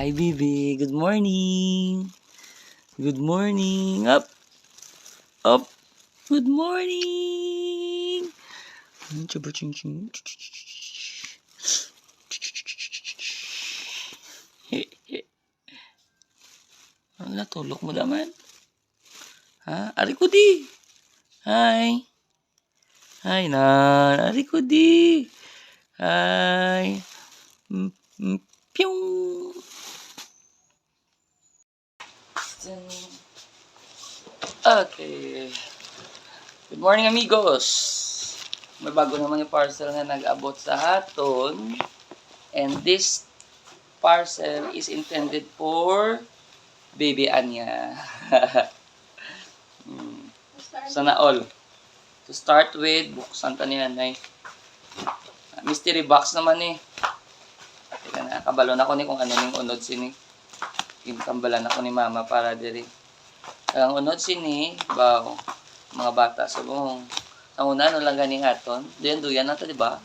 Hi, baby. Good morning. Good morning. Up. Up. Good morning. Ching-ching. Ano natulog mo naman? Ha? Ari ko di. Hi. Hi na. Ari ko di. Hi. Pyong. Okay. Good morning, amigos. May bago naman yung parcel na nag-abot sa aton. And this parcel is intended for baby Anya. Sana all. To start with, buksan ka niyan ay mystery box naman eh. Teka na, kabalon ako ni kung ano ning unod sini. Kambalan ako ni mama para diri. Ang unod sini, baw, mga bata sa buong. Ang una, ano lang ganing aton. Duyan na to, di ba?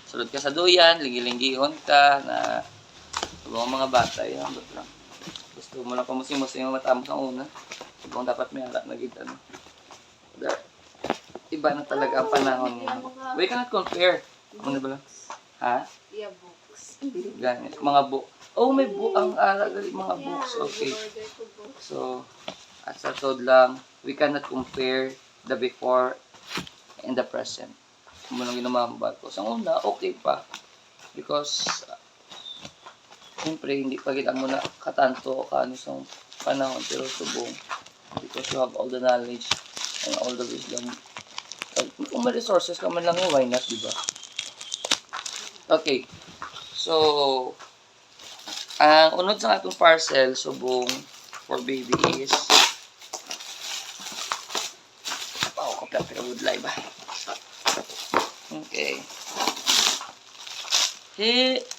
Sulod ka sa duyan, lingilingihon ka na sa mga bata. Yan, lang. Gusto mo lang pamusimos yung matamos ang una. Ibang dapat may harap na gita. No? Iba na talaga ang panahon niya. We cannot compare. Ano ba lang? Ha? Yeah, books. Ganyan. Mga book. Oh, may book. Ang mga books. Okay. So, as a told lang, we cannot compare the before and the present. Kung mo lang ginamambal ko. Sa una, okay pa. Because, siyempre, hindi pa kita mo na katanto o kaano sa panahon. Pero subong. Because you have all the knowledge and all the wisdom. Kung may resources ka man lang why not, diba? Okay. So, ang unod sa atong parcel, subong for baby is kapit wood live ba? Okay.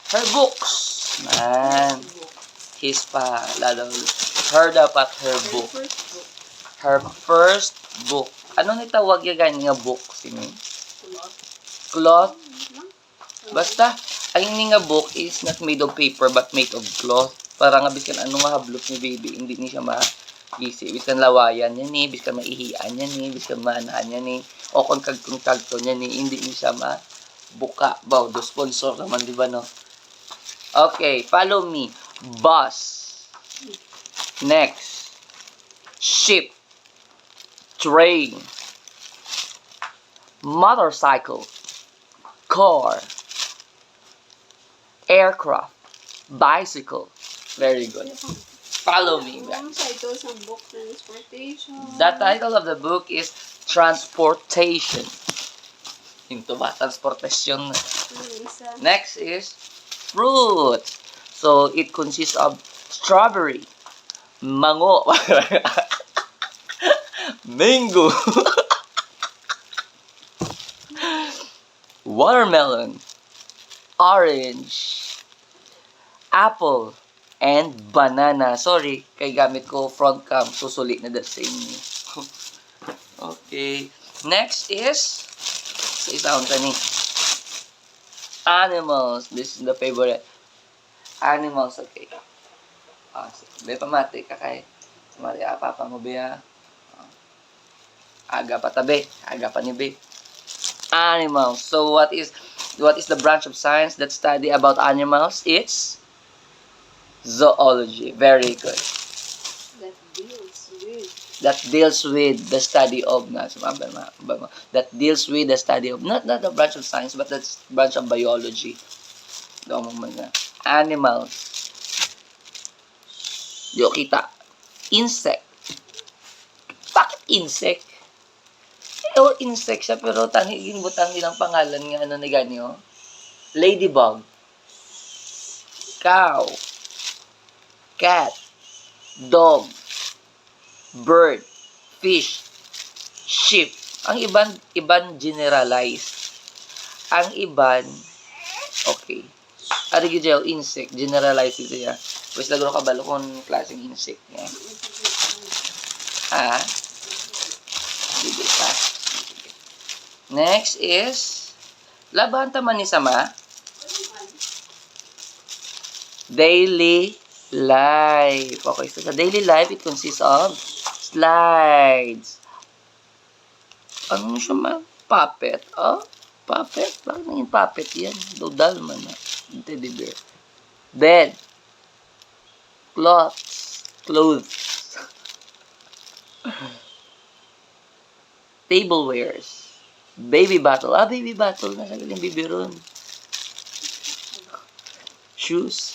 Her books. Man. His pa. Lalo. Her dapat her book. Her first book. Ano nitawag yung ganyan nga book? Sini? Cloth. Basta, ang nga book is not made of paper but made of cloth. Para nga biskan ano nga hablot ni baby, hindi ni siya ma-gisi. Biskan lawayan niya ni, biskan maihian niya ni, biskan maanahan niya ni, o kung kagto niya ni, hindi ni siya ma-buka. Baw, do sponsor naman, di ba no? Okay, follow me. Bus. Next. Ship. Train. Motorcycle. Car. Aircraft. Bicycle. Very good. Follow me, guys. The title of the book is Transportation. Into ba? Transportation. Next is fruit. So, it consists of strawberry, mango, mango, watermelon, orange, apple, and banana. Sorry, kay gamit ko front cam. Susulit na the same. Okay. Next is sa isang tani. Animals. This is the favorite. Animals, okay. Be pamati kakay. Sumari papa mo biya. Aga pa tabi. Aga pa ni be. Animals. So what is the branch of science that study about animals? It's zoology. Very good. That deals with the study of not the branch of science but the branch of biology. Animals. Yo kita. Insect. Bakit insect? Insect siya pero tanigin butang nilang pangalan nga ano ni ganyo. Ladybug. Cow. Cat. Dog. Bird. Fish. Sheep. Ang iban generalized. Ang iban okay. Ari gyud insect generalized siya. Wes lagro kabalo kon klaseng insect niya. Sige pa. Next is laban taman ni sama. Daily life. Okay, so sa daily life, it consists of slides. Ano siya man? Puppet. Oh, puppet. Bakit naging puppet yan? Dodal man na. Teddy bear. Bed. Clothes. Tablewares. Baby bottle. Ah, baby bottle. Nagaling bibiron. Shoes.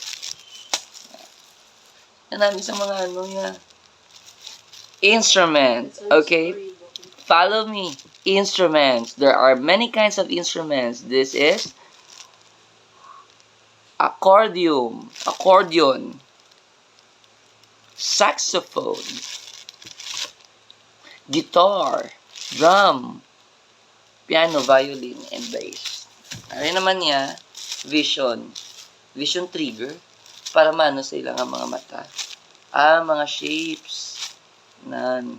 Yan namin sa mga ano niya. Instruments. Okay? Follow me. Instruments. There are many kinds of instruments. This is accordion, saxophone, guitar, drum, piano, violin, and bass. Ano naman niya? Vision trigger para maano sa ilang mga mata. Mga shapes ng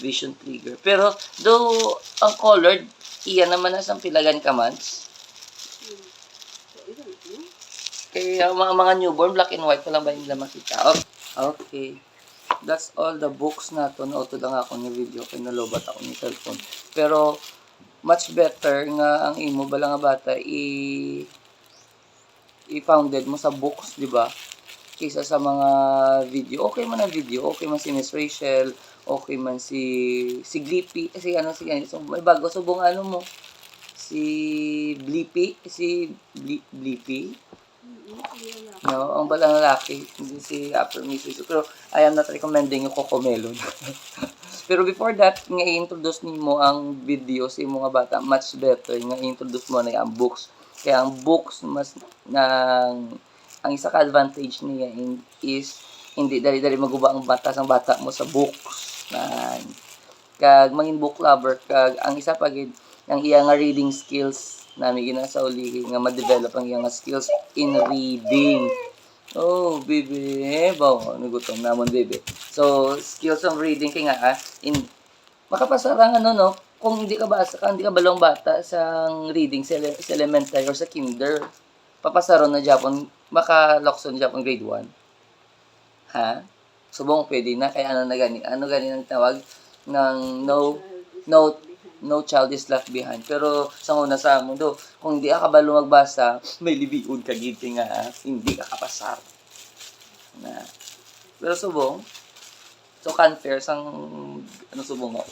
vision trigger. Pero, though, ang colored, iyan naman na sang pilagan kamans. Kaya mga newborn, black and white pa lang ba yung nila makita? Okay. That's all the books na to. Nautod lang ako ng video. Kaya nalobat ako ng cellphone. Pero, much better nga ang imo bala nga bata i-founded mo sa books, di ba? Kaysa sa mga video. Okay man ang video. Okay man si Miss Rachel. Okay man si Glippy. So, may bago. Subong ano mo. Si Blippi. No, ang balang lalaki, hindi si Upper Miss. Pero I am not recommending yung Cocomelon. Pero before that, nga i-introduce mo ang video sa mga bata, much better nga i-introduce mo na ang books. Kaya ang books mas ang isa ka advantage niya is hindi dali-dali maguba ang bata sang bata mo sa books. Kag maging book lover kag ang isa pa gid ang iya nga reading skills nami ginasauli nga ma-develop ang iya nga skills in reading. Oh, baby. Bawa, nagutom namon, baby. So, skills of reading kay nga, makapasarang ano, no? Kung hindi ka balong bata sa reading sa elementary or sa kinder, papasaron na Japon, makalokson na Japon grade 1. Ha? Subong pwede na, kaya ano gani ang tawag ng no child is left behind. Pero sa una sa mundo, kung hindi ka kabalo magbasa, may libiud ka gid nga hindi ka kapasar. Na. Pero subong, so unfair sang subong mo.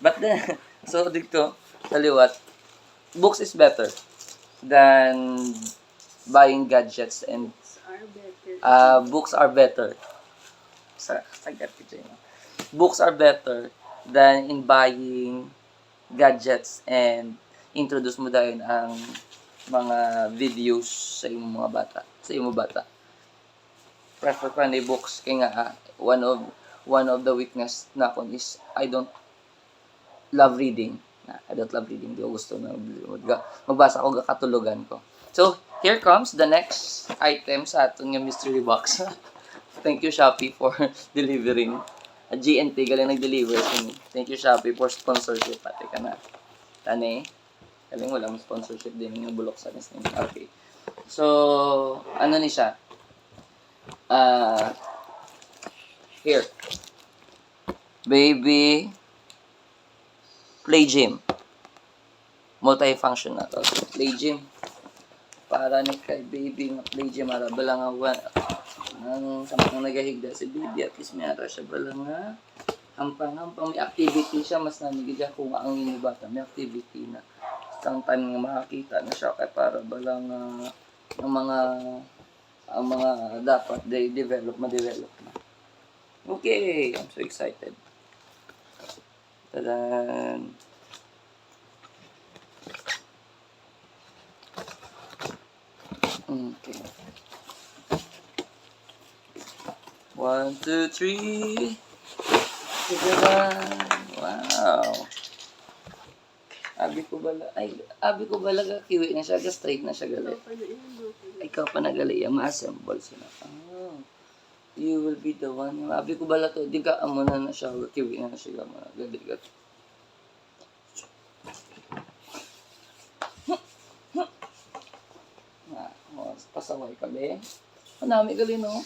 But then, so dito sa liwat, books is better than buying gadgets and books are better. Books are better than in buying gadgets and introduce mo dahil ang mga videos sa imong mga bata, prefer ko na books kay nga one of the weakness na kon is I don't love reading. Di ko gusto na magbasa ko katulugan ko. So, here comes the next item sa aton nga mystery box. Thank you Shopee for delivering. GNT galing nag-deliver sa me. Thank you Shopee for sponsorship pati ka na. Tani, galing wala mo sponsorship din yung bulok sa name. Okay. So, ano ni siya? Here. Baby Play Gym. Multifunction na to. Play Gym. Para ni kay baby nga play gym ara bala nga ang samang nagahigda si baby at least may ara siya bala nga hampang may activity siya mas nanigid kung ang inyo bata may activity na sometime nga makakita na siya kay para bala nga ang mga dapat ma-develop na. Okay, I'm so excited. Tadan. Okay. 1, 2, 3. Wow. Abi ko bala kiwi na siya, straight na siya gali. Ikaw pa nagali, ma-assemble sila. Oh. You will be the one. Abi ko bala to, di ka amo na siya, kiwi na siya gali. Pasaway ka be. Manami gali no.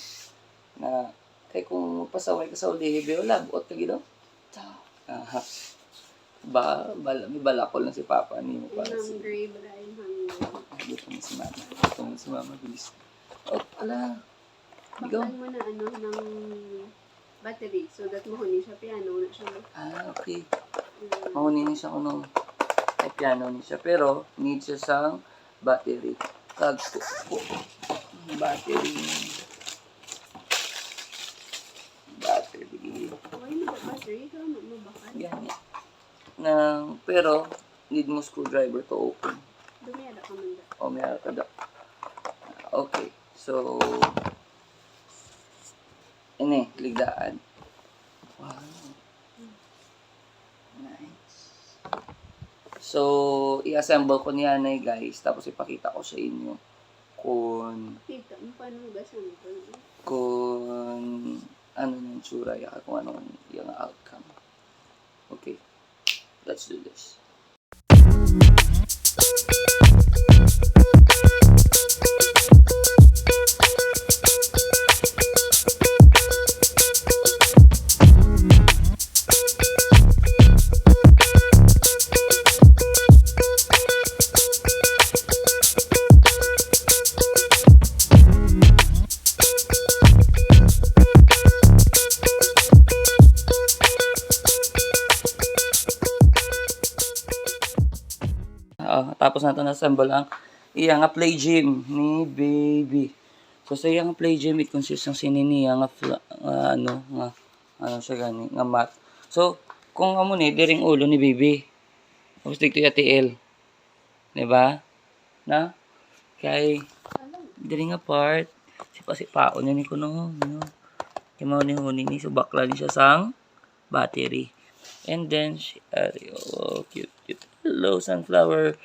Na, kay kung pasaway ka sa ulihi, be, wala, buot ka gino. Aha. May balakol na si Papa ni mo para sa... Hungry, but I'm hungry. Dito na si Mama. Dito na si Mama, bilis. Oh, ala. Ikaw? Baklan mo na ng battery so that mahuni siya piano na siya. Okay. Mahunin siya kung nung ay piano ni siya. Pero, need siya sang battery. Battery. Why na ba battery? Ikaw mo bakal? Yan. Pero, need mo screwdriver to open. Dumiyada ka man da. O, may ka daw. Okay. So, ini, ligdaan. Wow. Nice. So, i-assemble ko niya na guys. Tapos ipakita ko sa inyo kung Kita mo paano hugasan ito. ano yung tsura, kung ano yung outcome. Okay. Let's do this. Tapos nato na-assemble ang iyang play gym ni baby. So sa iyang play gym, it consists ng sininiya nga ano siya gani nga mat. So kung amo ni diring ulo ni baby. Tapos dito yung TL. Diba? Na? Kay diring nga part si paon ni kuno no. Kay mao ni huni ni so bakla ni siya sang battery. And then oh cute. Hello sunflower.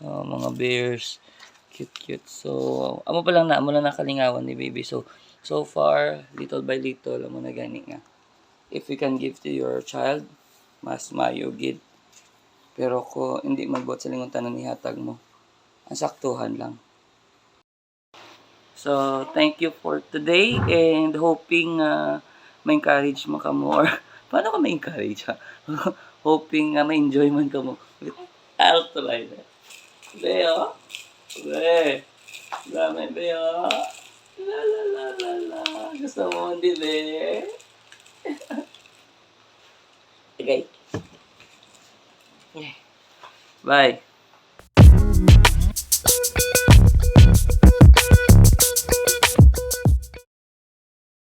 Mga bears. Cute. So, amo pa lang nakalingawan ni baby. So far, little by little, amo na gani nga. If you can give to your child, mas mayo gid. Pero ko hindi magbuot sa lingon tanan ihatag mo. Ang saktuhan lang. So, thank you for today and hoping ma-encourage mo ka more. Paano ka ma-encourage ha? Hoping ma-enjoy man ka mo with Alto Rider. Beo? Be. Dami, Beo. La. Gusto mo hindi, Be? Okay. Bye.